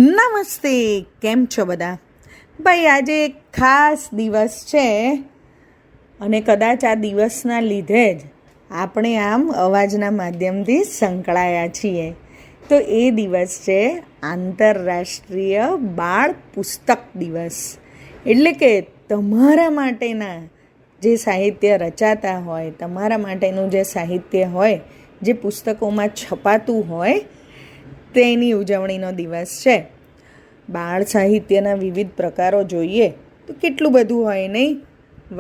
નમસ્તે, કેમ છો બધા? ભાઈ, આજે એક ખાસ દિવસ છે અને કદાચ આ દિવસના લીધે જ આપણે આમ અવાજના માધ્યમથી સંકળાયા છીએ. તો એ દિવસ છે આંતરરાષ્ટ્રીય બાળ પુસ્તક દિવસ. એટલે કે તમારા માટેના જે સાહિત્ય રચાતા હોય, તમારા માટેનું જે સાહિત્ય હોય, જે પુસ્તકોમાં છપાતું હોય, તેની ઉજવણીનો દિવસ છે. બાળ સાહિત્યના વિવિધ પ્રકારો જોઈએ તો કેટલું બધું હોય નહીં?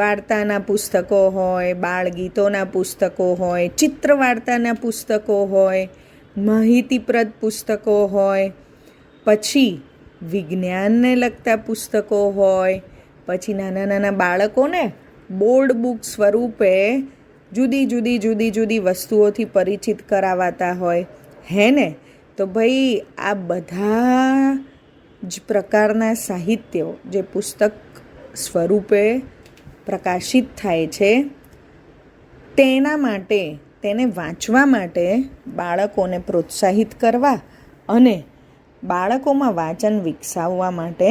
વાર્તાના પુસ્તકો હોય, બાળગીતોના પુસ્તકો હોય, ચિત્ર વાર્તાના પુસ્તકો હોય, માહિતીપ્રદ પુસ્તકો હોય, પછી વિજ્ઞાનને લગતા પુસ્તકો હોય, પછી નાના નાના બાળકોને બોર્ડ બુક સ્વરૂપે જુદી જુદી વસ્તુઓથી પરિચિત કરાવાતા હોય, હે ને? તો ભાઈ, આ બધા જ પ્રકારના સાહિત્યો જે પુસ્તક સ્વરૂપે પ્રકાશિત થાય છે, તેના માટે, તેને વાંચવા માટે બાળકોને પ્રોત્સાહિત કરવા અને બાળકોમાં વાંચન વિકસાવવા માટે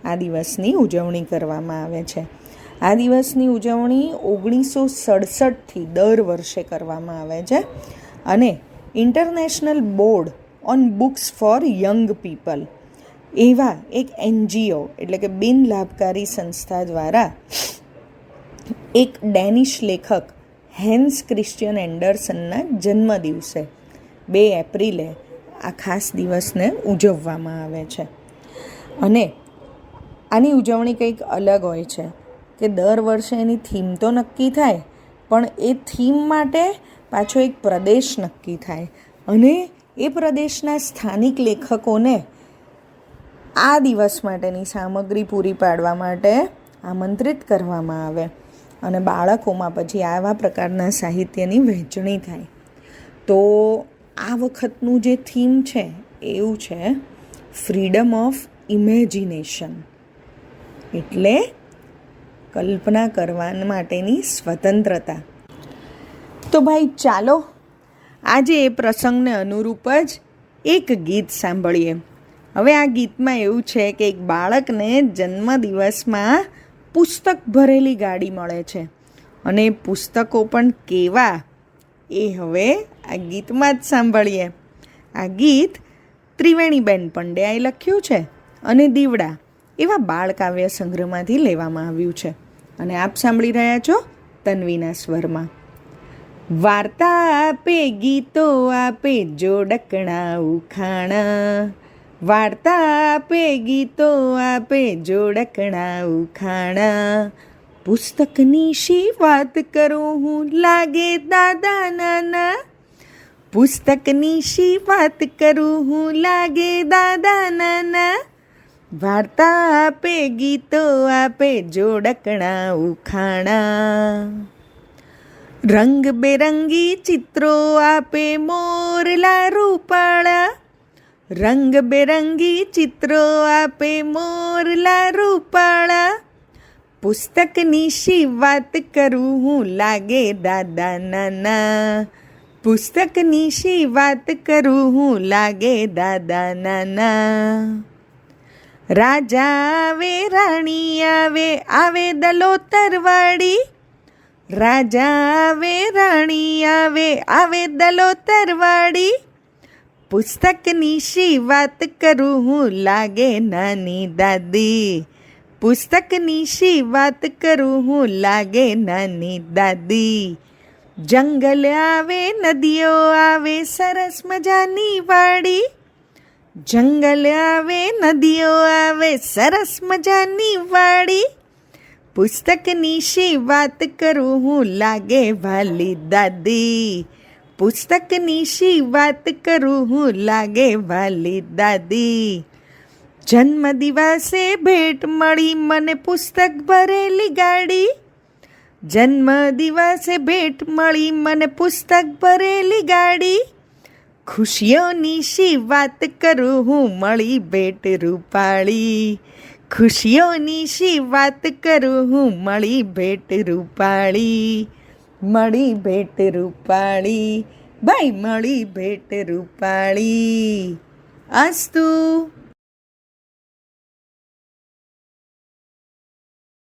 આ દિવસની ઉજવણી કરવામાં આવે છે. આ દિવસની ઉજવણી 1967થી દર વર્ષે કરવામાં આવે છે અને international board on books four young people એવા એક NGO એટલે કે બિન લાભકારી સંસ્થા દ્વારા એક ડેનિશ લેખક હેન્સ ક્રિશ્ચિયન એન્ડરસનના જન્મદિવસે 2 એપ્રિલે આ ખાસ દિવસને ઉજવવામાં આવે છે. અને આની ઉજવણી કંઈક અલગ હોય છે કે દર વર્ષે એની થીમ તો નક્કી થાય, પણ એ થીમ માટે પાછો એક પ્રદેશ નક્કી થાય અને એ પ્રદેશના સ્થાનિક લેખકોને આ દિવસ માટેની સામગ્રી પૂરી પાડવા માટે આમંત્રિત કરવામાં આવે અને બાળકોમાં પછી આવા પ્રકારના સાહિત્યની વહેંચણી થાય. તો આ વખતનું જે થીમ છે એવું છે ફ્રીડમ ઓફ ઇમેજિનેશન, એટલે કલ્પના કરવા માટેની સ્વતંત્રતા. તો ભાઈ, ચાલો આજે એ પ્રસંગને અનુરૂપ જ એક ગીત સાંભળીએ. હવે આ ગીતમાં એવું છે કે એક બાળકને જન્મદિવસમાં પુસ્તક ભરેલી ગાડી મળે છે અને પુસ્તકો પણ કેવા, એ હવે આ ગીતમાં જ સાંભળીએ. આ ગીત ત્રિવેણીબેન પંડ્યાએ લખ્યું છે અને દીવડા એવા બાળકાવ્ય સંગ્રહમાંથી લેવામાં આવ્યું છે અને આપ સાંભળી રહ્યા છો તન્વીના સ્વરમાં. વાર્તા આપે, ગીતો આપે, જોડકણા ઉખાણા. વાર્તા આપે, ગીતો આપે, જોડકણા ઉખાણા. પુસ્તકની શી વાત કરું હું, લાગે દાદા નાના. પુસ્તકની શી વાત કરું હું, લાગે દાદા નાના. વાર્તા આપે, ગીતો આપે, જોડકણા ઉખાણા. રંગબેરંગી ચિત્રો આપે, મોરલા રૂપાળા. રંગબેરંગી ચિત્રો આપે, મોરલા રૂપાળા. પુસ્તકની શી વાત કરું હું, લાગે દાદા નાના. પુસ્તકની શી વાત કરું હું, લાગે દાદા નાના. રાજા આવે, રાણી આવે, આવે દલો તરવાડી. રાજા આવે, રાણી આવે, આવે દલો તરવાડી. પુસ્તકની શી વાત કરું હું, લાગે નાની દાદી. પુસ્તકની શી વાત કરું હું, લાગે નાની દાદી. જંગલ આવે, નદીઓ આવે, સરસ મજાની વાડી. જંગલ આવે, નદીઓ આવે, સરસ મજાની વાડી. પુસ્તકની શી વાત કરું હું, લાગે વાલી દાદી. પુસ્તકની શી વાત કરું હું, લાગે વાલી દાદી. જન્મદિવસે ભેટ મળી મને પુસ્તક ભરેલી ગાડી. જન્મદિવસે ભેટ મળી મને પુસ્તક ભરેલી ગાડી. ખુશીઓની શી વાત કરું હું, મળી ભેટ રૂપાળી. ખુશીઓની શી વાત કરું હું, મળી ભેટ રૂપાળી. મળી ભેટ રૂપાળી, ભાઈ મળી ભેટ રૂપાળી. અસ્તુ.